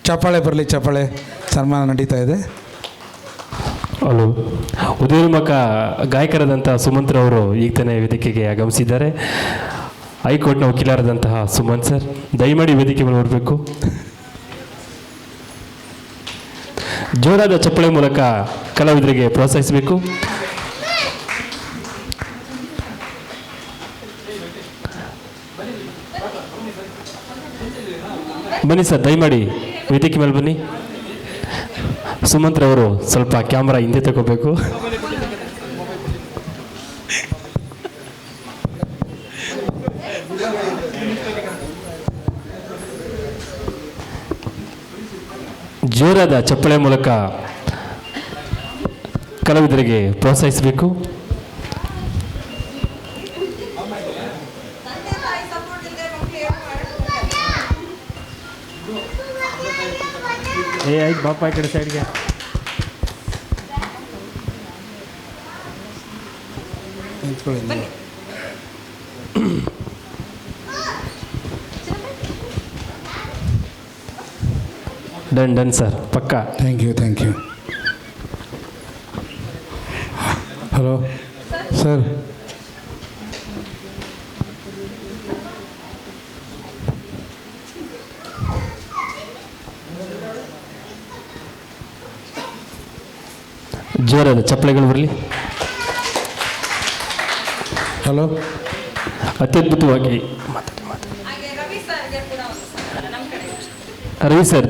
ಚಪ್ಪಾಳೆ ಬರಲಿ, ಚಪ್ಪಾಳೆ. ಸನ್ಮಾನ ನಡೀತಾ ಇದೆ. ಹಲೋ, ಉದಯೋನ್ಮುಖ ಗಾಯಕರಾದಂಥ ಸುಮಂತ್ರವರು ಈಗ ತಾನೇ ವೇದಿಕೆಗೆ ಆಗಮಿಸಿದ್ದಾರೆ. ಹೈಕೋರ್ಟ್ನ ವಕೀಲರಾದಂತಹ ಸುಮಂತ್ ಸರ್, ದಯಮಾಡಿ ವೇದಿಕೆ ಮೇಲೆ ಬರಬೇಕು. ಜೋರಾದ ಚಪ್ಪಳೆ ಮೂಲಕ ಕಲಾವಿದರಿಗೆ ಪ್ರೋತ್ಸಾಹಿಸಬೇಕು. ಬನ್ನಿ ಸರ್, ದಯಮಾಡಿ ವೇದಿಕೆ ಮೇಲೆ ಬನ್ನಿ. ಸುಮಂತ್ರವರು ಸ್ವಲ್ಪ ಕ್ಯಾಮ್ರಾ ಹಿಂದೆ ತಗೋಬೇಕು. ಜೋರಾದ ಚಪ್ಪಳೆ ಮೂಲಕ ಕಲಾವಿದರಿಗೆ ಪ್ರೋತ್ಸಾಹಿಸಬೇಕು. ಆಯ್ತು ಬಾಪ, ಈ ಕಡೆ ಸೈಡ್ಗೆ. ಡನ್ ಡನ್ ಸರ್, ಪಕ್ಕ. Thank you, thank you. Hello sir, ಜೋರಾದ ಚಪ್ಪಳೆಗಳು ಬರಲಿ. Hello, ಅತ್ಯದ್ಭುತವಾಗಿ Ravi sir